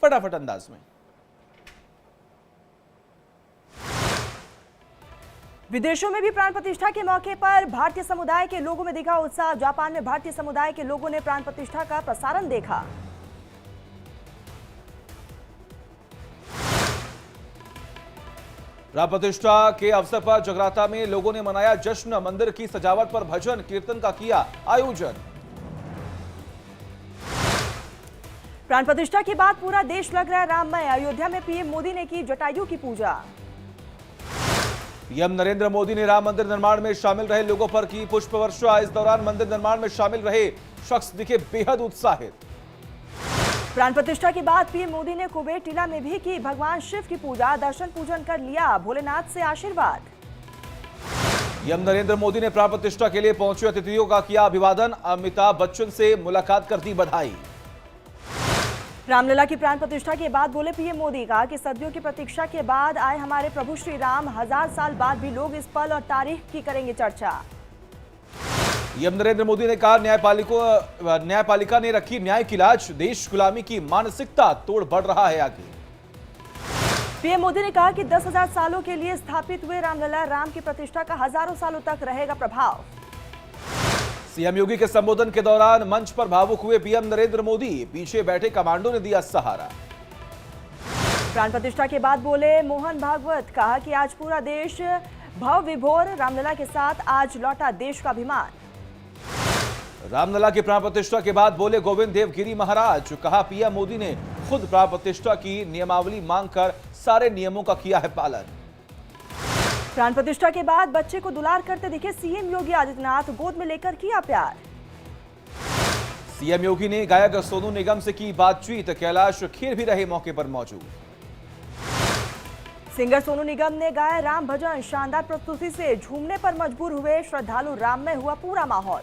फटाफट अंदाज में। विदेशों में भी प्राण प्रतिष्ठा के मौके पर भारतीय समुदाय के लोगों में दिखा उत्साह। जापान में भारतीय समुदाय के लोगों ने प्राण प्रतिष्ठा का प्रसारण देखा। प्राण प्रतिष्ठा के अवसर पर जगराता में लोगों ने मनाया जश्न। मंदिर की सजावट पर भजन कीर्तन का किया आयोजन। प्राण प्रतिष्ठा के बाद पूरा देश लग रहा है राममय। अयोध्या में पीएम मोदी ने की जटायु की पूजा। पीएम नरेंद्र मोदी ने राम मंदिर निर्माण में शामिल रहे लोगों पर की पुष्प वर्षा। इस दौरान मंदिर निर्माण में शामिल रहे शख्स दिखे बेहद उत्साहित। प्राण प्रतिष्ठा के बाद पीएम मोदी ने कुबेर टीला में भी की भगवान शिव की पूजा। दर्शन पूजन कर लिया भोलेनाथ से आशीर्वाद। पीएम नरेंद्र मोदी ने प्राण प्रतिष्ठा के लिए पहुंचे अतिथियों का किया अभिवादन। अमिताभ बच्चन से मुलाकात कर दी बधाई। रामलला की प्राण प्रतिष्ठा के बाद बोले पीएम मोदी, कहा कि सदियों की प्रतीक्षा के बाद आए हमारे प्रभु श्री राम। 1000 साल बाद भी लोग इस पल और तारीख की करेंगे चर्चा। पीएम नरेंद्र मोदी ने कहा न्यायपालिका ने रखी न्याय की लाज। देश गुलामी की मानसिकता तोड़ बढ़ रहा है आगे। पीएम मोदी ने कहा कि 10,000 सालों के लिए स्थापित हुए रामलला राम की प्रतिष्ठा का हजारों सालों तक रहेगा प्रभाव। सीएम योगी के संबोधन के दौरान मंच पर भावुक हुए पीएम नरेंद्र मोदी। पीछे बैठे कमांडो ने दिया सहारा। प्राण प्रतिष्ठा के बाद बोले मोहन भागवत, कहा कि आज पूरा देश भव विभोर। रामलला के साथ आज लौटा देश का अभिमान। रामलला की प्राण प्रतिष्ठा के बाद बोले गोविंद देवगिरी महाराज। कहा पीएम मोदी ने खुद प्राण प्रतिष्ठा की नियमावली मांगकर सारे नियमों का किया है पालन। प्राण प्रतिष्ठा के बाद बच्चे को दुलार करते दिखे सीएम योगी आदित्यनाथ। गोद में लेकर किया प्यार। सीएम योगी ने गायक सोनू निगम से की बातचीत। कैलाश खेर भी रहे मौके पर मौजूद। सिंगर सोनू निगम ने गाया राम भजन। शानदार प्रस्तुति से झूमने पर मजबूर हुए श्रद्धालु। राम में हुआ पूरा माहौल।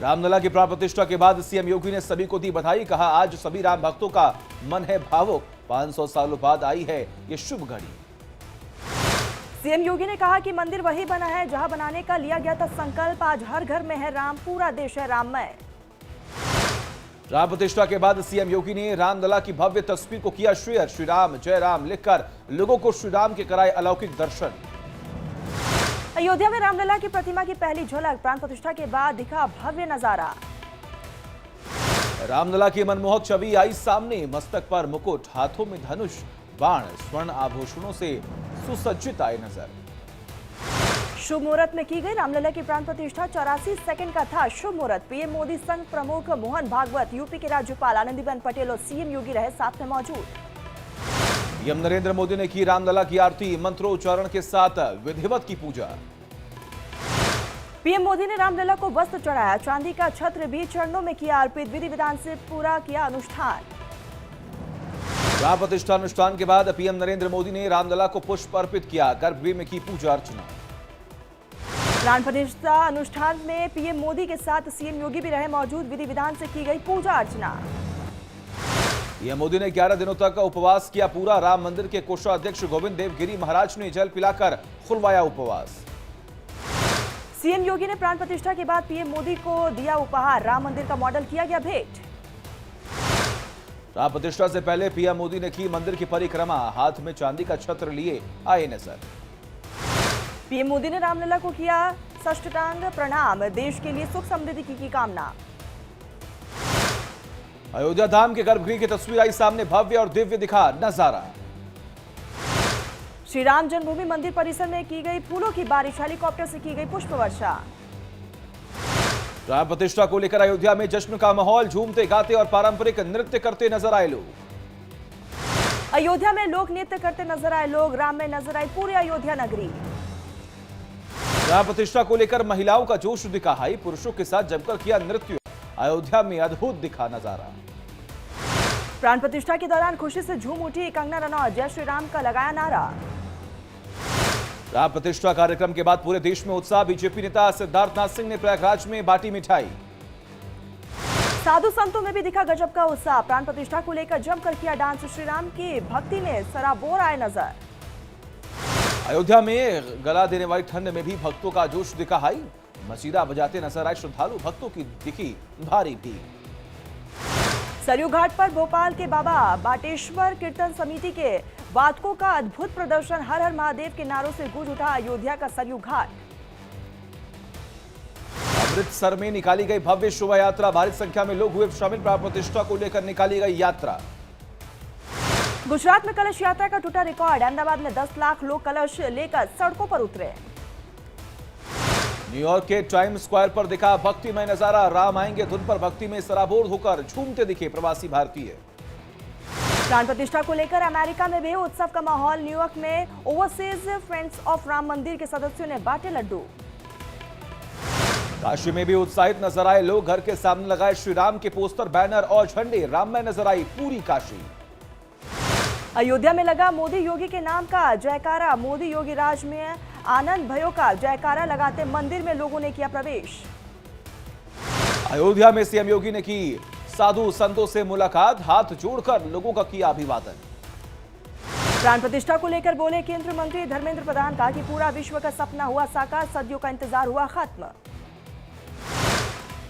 रामलला की प्राण प्रतिष्ठा के बाद सीएम योगी ने सभी को दी बधाई। कहा आज सभी राम भक्तों का मन है भावुक। 500 सालों बाद आई है ये शुभ घड़ी। सीएम योगी ने कहा कि मंदिर वही बना है जहां बनाने का लिया गया था संकल्प। आज हर घर में है राम, पूरा देश है राममय। राम प्रतिष्ठा के बाद सीएम योगी ने रामलला की भव्य तस्वीर को किया शेयर। श्री राम जय राम लिखकर लोगों को श्री राम के कराए अलौकिक दर्शन। अयोध्या में रामलला की प्रतिमा की पहली झलक। प्राण प्रतिष्ठा के बाद दिखा भव्य नजारा। रामलला की मनमोहक छवि आई सामने। मस्तक पर मुकुट, हाथों में धनुष, बाण, स्वर्ण आभूषणों से सुसज्जित आए नजर। शुभ मुहूर्त में की गई रामलला की प्राण प्रतिष्ठा। 84 सेकंड का था शुभ मुहूर्त। पीएम मोदी संघ प्रमुख मोहन भागवत, यूपी के राज्यपाल आनंदीबेन पटेल और सीएम योगी रहे साथ में मौजूद। पीएम नरेंद्र मोदी ने की रामलला की आरती। मंत्रोच्चारण के साथ विधिवत की पूजा। पीएम मोदी ने रामलला को वस्त्र चढ़ाया। चांदी का छत्र भी चरणों में किया अर्पित। विधि विधान से पूरा किया अनुष्ठान। प्राण प्रतिष्ठा अनुष्ठान के बाद पीएम नरेंद्र मोदी ने रामलला को पुष्प अर्पित किया। गर्भगृह में की पूजा अर्चना। प्राण प्रतिष्ठा अनुष्ठान में पीएम मोदी के साथ सीएम योगी भी रहे मौजूद। विधि विधान से की गई पूजा अर्चना। पीएम मोदी ने 11 दिनों तक उपवास किया पूरा। राम मंदिर के कोषाध्यक्ष गोविंद देवगिरी महाराज ने जल पिलाकर खुलवाया उपवास। सीएम योगी ने प्राण प्रतिष्ठा के बाद पीएम मोदी को दिया उपहार। राम मंदिर का मॉडल किया गया भेंट। राम प्रतिष्ठा से पहले पीएम मोदी ने की मंदिर की परिक्रमा। हाथ में चांदी का छत्र लिए आए नजर। पीएम मोदी ने रामलला को किया साष्टांग प्रणाम। देश के लिए सुख समृद्धि की कामना। अयोध्या धाम के गर्भगृह की तस्वीर आई सामने। भव्य और दिव्य दिखा नजारा। श्री राम जन्मभूमि मंदिर परिसर में की गई फूलों की बारिश। हेलीकॉप्टर से की गई पुष्प वर्षा। राम प्रतिष्ठा को लेकर अयोध्या में जश्न का माहौल। झूमते गाते और पारंपरिक नृत्य करते नजर आए लोग। अयोध्या में लोग नृत्य करते नजर आए लोग। राम में नजर आई पूरी अयोध्या नगरी। राम प्रतिष्ठा को लेकर महिलाओं का जोश दिखा हाई। पुरुषों के साथ जमकर किया नृत्य। अयोध्या में अद्भुत दिखा नजारा। प्राण प्रतिष्ठा के दौरान खुशी से झूम उठी कंगना रनौत। जय श्री राम का लगाया नारा। राम प्रतिष्ठा कार्यक्रम के बाद पूरे देश में उत्साह। बीजेपी नेता सिद्धार्थनाथ सिंह ने प्रयागराज में बांटी मिठाई। साधु संतों में भी दिखा गजब का उत्साह। प्राण प्रतिष्ठा को लेकर जमकर किया डांस। श्री राम की भक्ति में सराबोर आए नजर। अयोध्या में गला देने वाली ठंड में भी भक्तों का जोश दिखा हाई। मसीरा बजाते नजर आए श्रद्धालु। भक्तों की दिखी भारी भीड़। सरयू घाट पर भोपाल के बाबा बाटेश्वर कीर्तन समिति के वादकों का अद्भुत प्रदर्शन। हर हर महादेव के नारों से गूंज उठा अयोध्या का सरयू घाट। अमृतसर में निकाली गई भव्य शोभा यात्रा, भारी संख्या में लोग हुए शामिल। प्राण प्रतिष्ठा को लेकर निकाली गई यात्रा। गुजरात में कलश यात्रा का टूटा रिकॉर्ड। अहमदाबाद में 10 लाख लोग कलश लेकर सड़कों पर उतरे। न्यूयॉर्क के टाइम्स स्क्वायर पर दिखा भक्तिमय नजारा। राम आएंगे धुन पर भक्ति में सराबोर होकर झूमते दिखे प्रवासी भारतीय। प्राण प्रतिष्ठा को लेकर अमेरिका में भी उत्सव का माहौल। न्यूयॉर्क में ओवरसीज फ्रेंड्स ऑफ राम मंदिर के सदस्यों ने बांटे लड्डू। काशी में भी उत्साहित नजर आए लोग। घर के सामने लगाए श्री राम के पोस्टर, बैनर और झंडे। राममय नजर आई पूरी काशी। अयोध्या में लगा मोदी योगी के नाम का जयकारा। मोदी योगी राज में आनंद भयो का जयकारा लगाते मंदिर में लोगों ने किया प्रवेश। अयोध्या में सीएम योगी ने की साधु संतों से मुलाकात। हाथ जोड़कर लोगों का किया अभिवादन। प्राण प्रतिष्ठा को लेकर बोले केंद्रीय मंत्री धर्मेंद्र प्रधान। कहा कि पूरा विश्व का सपना हुआ साकार, सदियों का इंतजार हुआ खत्म।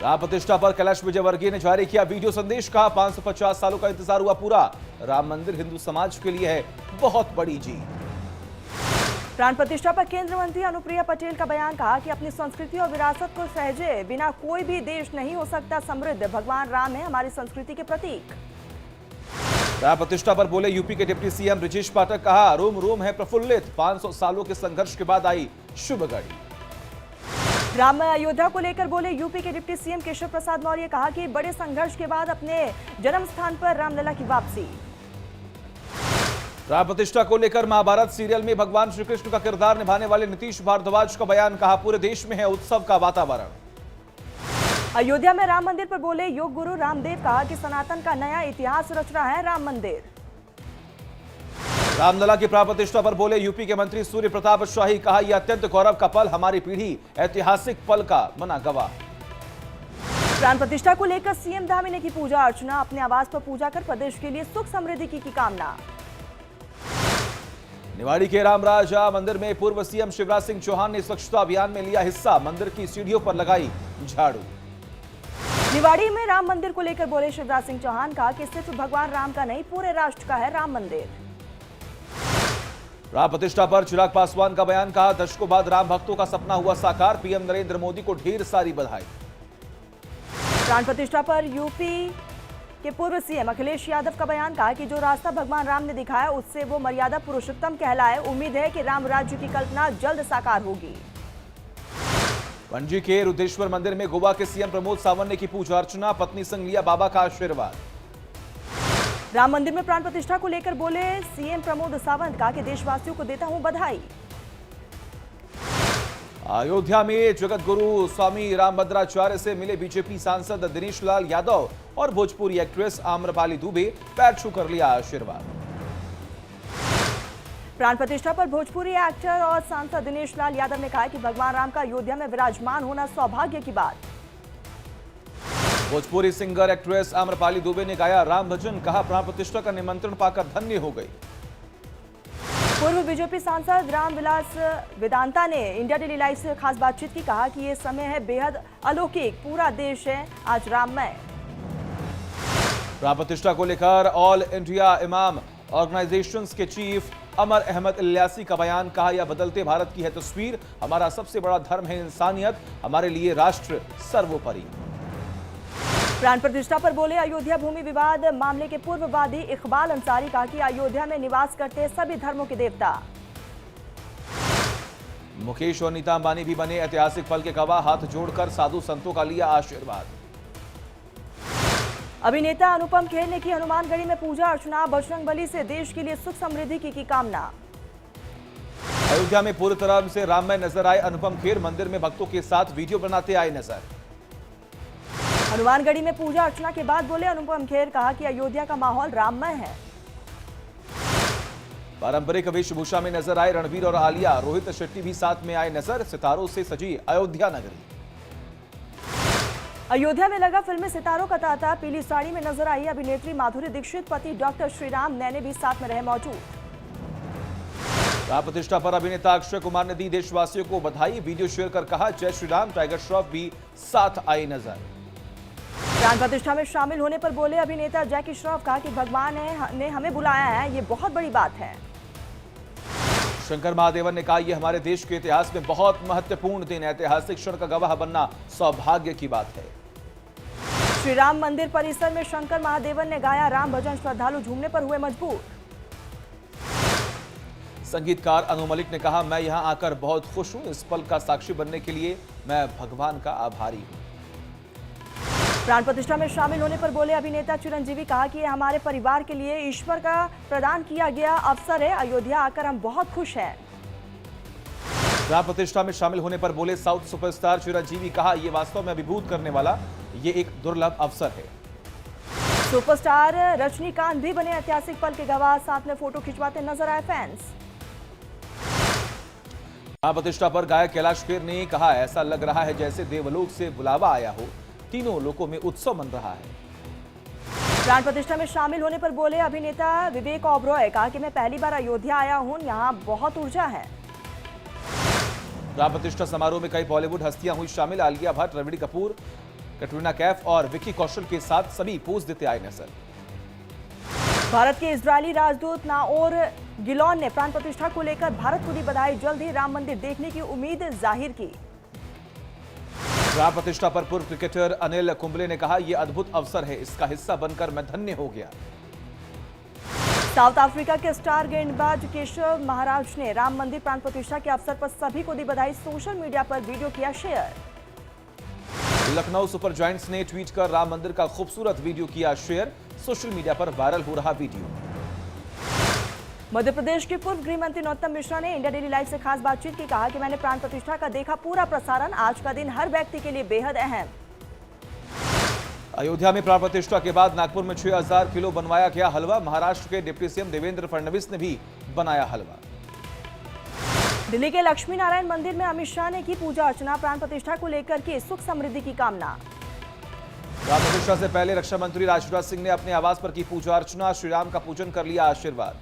राम प्रतिष्ठा पर कैलाश विजयवर्गीय ने जारी किया वीडियो संदेश। कहा 550 सालों का इंतजार हुआ पूरा। राम मंदिर हिंदू समाज के लिए है बहुत बड़ी जीत। प्राण प्रतिष्ठा पर केंद्रीय मंत्री अनुप्रिया पटेल का बयान। कहा कि अपनी संस्कृति और विरासत को सहेजे बिना कोई भी देश नहीं हो सकता समृद्ध। भगवान राम है हमारी संस्कृति के प्रतीक। राम प्रतिष्ठा पर बोले यूपी के डिप्टी सीएम ब्रजेश पाठक। कहा रोम रोम है प्रफुल्लित, 500 सालों के संघर्ष के बाद आई शुभ घड़ी। राममय अयोध्या को लेकर बोले यूपी के डिप्टी सीएम केशव प्रसाद मौर्य। कहा कि बड़े संघर्ष के बाद अपने जन्म स्थान पर रामलला की वापसी। राम प्रतिष्ठा को लेकर महाभारत सीरियल में भगवान श्री कृष्ण का किरदार निभाने वाले नीतीश भारद्वाज का बयान। कहा पूरे देश में है उत्सव का वातावरण। अयोध्या में राम मंदिर पर बोले योग गुरु रामदेव। कहा कि सनातन का नया इतिहास रच रहा है राम मंदिर। रामलला की प्राण प्रतिष्ठा पर बोले यूपी के मंत्री सूर्य प्रताप शाही। कहा यह अत्यंत गौरव का पल, हमारी पीढ़ी ऐतिहासिक पल का बना गवाह। प्राण प्रतिष्ठा को लेकर सीएम धामी ने की पूजा अर्चना। अपने आवास पर पूजा कर प्रदेश के लिए सुख समृद्धि की कामना। निवाड़ी के रामराजा मंदिर में पूर्व सीएम शिवराज सिंह चौहान ने स्वच्छता अभियान में लिया हिस्सा। मंदिर की सीढ़ियों पर लगाई झाड़ू। निवाड़ी में राम मंदिर को लेकर बोले शिवराज सिंह चौहान। कहा कि सिर्फ भगवान राम का नहीं पूरे राष्ट्र का है राम मंदिर। राम प्रतिष्ठा पर चिराग पासवान का बयान। कहा दशकों बाद राम भक्तों का सपना हुआ साकार। पीएम नरेंद्र मोदी को ढेर सारी बधाई। प्राण प्रतिष्ठा पर यूपी के पूर्व सीएम अखिलेश यादव का बयान। कहा कि जो रास्ता भगवान राम ने दिखाया उससे वो मर्यादा पुरुषोत्तम कहलाए। उम्मीद है कि राम राज्य की कल्पना जल्द साकार होगी। पणजी के रुद्रेश्वर मंदिर में गोवा के सीएम प्रमोद सावंत ने की पूजा अर्चना। पत्नी संग लिया बाबा का आशीर्वाद। राम मंदिर में प्राण प्रतिष्ठा को लेकर बोले सीएम प्रमोद सावंत। कहा कि देशवासियों को देता हूं बधाई। अयोध्या में जगत गुरु स्वामी रामभद्राचार्य से मिले बीजेपी सांसद दिनेश लाल यादव और भोजपुरी एक्ट्रेस आम्रपाली दुबे। पैर छूकर लिया आशीर्वाद। प्राण प्रतिष्ठा पर भोजपुरी एक्टर और सांसद दिनेश लाल यादव ने कहा कि भगवान राम का अयोध्या में विराजमान होना सौभाग्य की बात। भोजपुरी सिंगर एक्ट्रेस आम्रपाली दुबे ने गाया राम भजन। कहा प्राण प्रतिष्ठा का निमंत्रण पाकर धन्य हो गई। पूर्व बीजेपी सांसद रामविलास वेदांता ने इंडिया डेली लाइव से खास बातचीत की। कहा कि ये समय है बेहद अलौकिक, पूरा देश है आज राममय। प्राण प्रतिष्ठा को लेकर ऑल इंडिया इमाम ऑर्गेनाइजेशंस के चीफ अमर अहमद इल्यासी का बयान। कहा यह बदलते भारत की है तस्वीर। हमारा सबसे बड़ा धर्म है इंसानियत, हमारे लिए राष्ट्र सर्वोपरि। प्राण प्रतिष्ठा पर बोले अयोध्या भूमि विवाद मामले के पूर्व वादी इकबाल अंसारी। कहा कि अयोध्या में निवास करते सभी धर्मों के देवता। मुकेश और नीता अंबानी भी बने ऐतिहासिक पल के गवाह। हाथ जोड़कर साधु संतों का लिया आशीर्वाद। अभिनेता अनुपम खेर ने की हनुमानगढ़ी में पूजा अर्चना। बजरंगबली से देश के लिए सुख समृद्धि की कामना। अयोध्या में पूरी तरह से राममय नजर आए अनुपम खेर। मंदिर में भक्तों के साथ वीडियो बनाते आए नजर। हनुमानगढ़ी में पूजा अर्चना के बाद बोले अनुपम खेर। कहा कि अयोध्या का माहौल राममय है। पारंपरिक वेशभूषा में नजर आए रणवीर और आलिया। रोहित शेट्टी भी साथ में आए नजर। सितारों से सजी अयोध्या नगरी। अयोध्या में लगा फिल्मी सितारों का तांता। पीली साड़ी में नजर आई अभिनेत्री माधुरी दीक्षित। पति डॉक्टर श्रीराम नैने भी साथ में रहे मौजूद। राम प्रतिष्ठा पर अभिनेता अक्षय कुमार ने दी देशवासियों को बधाई। वीडियो शेयर कर कहा जय श्री राम। टाइगर श्रॉफ भी साथ आई नजर। प्राण प्रतिष्ठा में शामिल होने पर बोले अभिनेता जैकी श्रॉफ, कहा कि भगवान ने हमें बुलाया है, ये बहुत बड़ी बात है। शंकर महादेवन ने कहा, यह हमारे देश के इतिहास में बहुत महत्वपूर्ण दिन, ऐतिहासिक क्षण का गवाह बनना सौभाग्य की बात है। श्री राम मंदिर परिसर में शंकर महादेवन ने गाया राम भजन, श्रद्धालु झूमने पर हुए मजबूर। संगीतकार अनु मलिक ने कहा, मैं यहां आकर बहुत खुश हूं, इस पल का साक्षी बनने के लिए मैं भगवान का आभारी हूं। प्राण प्रतिष्ठा में शामिल होने पर बोले अभिनेता चिरंजीवी, कहा कि यह हमारे परिवार के लिए ईश्वर का प्रदान किया गया अवसर है, अयोध्या आकर हम बहुत खुश हैं। प्राण प्रतिष्ठा में शामिल होने पर बोले साउथ सुपरस्टार चिरंजीवी, कहा, यह वास्तव में अभिभूत करने वाला ये एक दुर्लभ अवसर है। सुपरस्टार रजनीकांत भी बने ऐतिहासिक पल के गवाह, साथ में फोटो खिंचवाते नजर आए फैंस। प्राण प्रतिष्ठा पर गायक कैलाश खेर ने कहा, ऐसा लग रहा है जैसे देवलोक से बुलावा आया हो, तीनों लोकों में उत्सव मन रहा है। प्राण प्रतिष्ठा में शामिल होने पर बोले अभिनेता विवेक ओबरॉय, कहा कि मैं पहली बार अयोध्या आया हूं, यहां बहुत ऊर्जा है। प्राण प्रतिष्ठा समारोह में कई बॉलीवुड हस्तियां हुई शामिल, आलिया भट्ट, रणबीर कपूर, कैटरीना कैफ और विक्की कौशल के साथ सभी पोज देते आए नजर। भारत के इजरायली राजदूत नाओर गिलॉन ने प्राण प्रतिष्ठा को लेकर भारत को दी बधाई, जल्द ही राम मंदिर देखने की उम्मीद जाहिर की। प्राण प्रतिष्ठा पर पूर्व क्रिकेटर अनिल कुंबले ने कहा, यह अद्भुत अवसर है, इसका हिस्सा बनकर मैं धन्य हो गया। साउथ अफ्रीका के स्टार गेंदबाज केशव महाराज ने राम मंदिर प्राण प्रतिष्ठा के अवसर पर सभी को दी बधाई, सोशल मीडिया पर वीडियो किया शेयर। लखनऊ सुपर जायंट्स ने ट्वीट कर राम मंदिर का खूबसूरत वीडियो किया शेयर, सोशल मीडिया पर वायरल हो रहा वीडियो। मध्य प्रदेश के पूर्व गृह मंत्री नरोत्तम मिश्रा ने इंडिया डेली लाइव से खास बातचीत की, कहा कि मैंने प्राण प्रतिष्ठा का देखा पूरा प्रसारण, आज का दिन हर व्यक्ति के लिए बेहद अहम। अयोध्या में प्राण प्रतिष्ठा के बाद नागपुर में 6000 किलो बनवाया गया हलवा, महाराष्ट्र के डिप्टी सीएम देवेंद्र फडणवीस ने भी बनाया हलवा। दिल्ली के लक्ष्मी नारायण मंदिर में अमित शाह ने की पूजा अर्चना, प्राण प्रतिष्ठा को लेकर की सुख समृद्धि की कामना। प्राण प्रतिष्ठा से पहले रक्षा मंत्री राजनाथ सिंह ने अपने आवास पर की पूजा अर्चना, श्री राम का पूजन कर लिया आशीर्वाद।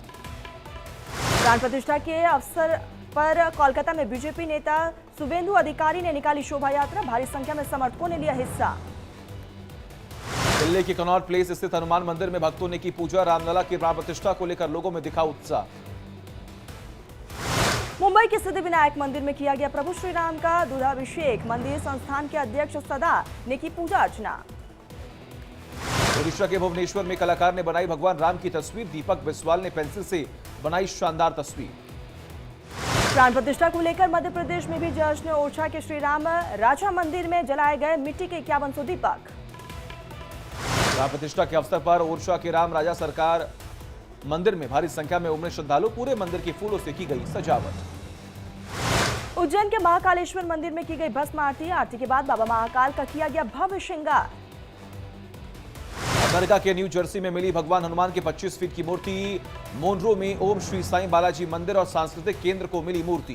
प्राण प्रतिष्ठा के अवसर पर कोलकाता में बीजेपी नेता शुभेंदु अधिकारी ने निकाली शोभा यात्रा, भारी संख्या में समर्थकों ने लिया हिस्सा। दिल्ली के कनॉट प्लेस स्थित हनुमान मंदिर में भक्तों ने की पूजा, रामलला की प्राण प्रतिष्ठा को लेकर लोगों में दिखा उत्साह। मुंबई के सिद्धिविनायक मंदिर में किया गया प्रभु श्री राम का दूधाभिषेक, मंदिर संस्थान के अध्यक्ष सदा ने की पूजा अर्चना। ओडिशा के भुवनेश्वर में कलाकार ने बनाई भगवान राम की तस्वीर, दीपक बिस्वाल ने पेंसिल से बनाई शानदार तस्वीर। प्राण प्रतिष्ठा को लेकर मध्य प्रदेश में भी जश्न, ओरछा के श्री राम राजा मंदिर में जलाए गए मिट्टी के 5100 दीपक। प्राण प्रतिष्ठा के अवसर पर ओरछा के राम राजा सरकार मंदिर में भारी संख्या में उमड़े श्रद्धालु, पूरे मंदिर की फूलों से की गई सजावट। उज्जैन के महाकालेश्वर मंदिर में की गई भस्म आरती, आरती के बाद बाबा महाकाल का किया गया भव्य श्रृंगार। अमेरिका के न्यू जर्सी में मिली भगवान हनुमान की 25 फीट की मूर्ति, मोनरो में ओम श्री साईं बालाजी मंदिर और सांस्कृतिक केंद्र को मिली मूर्ति।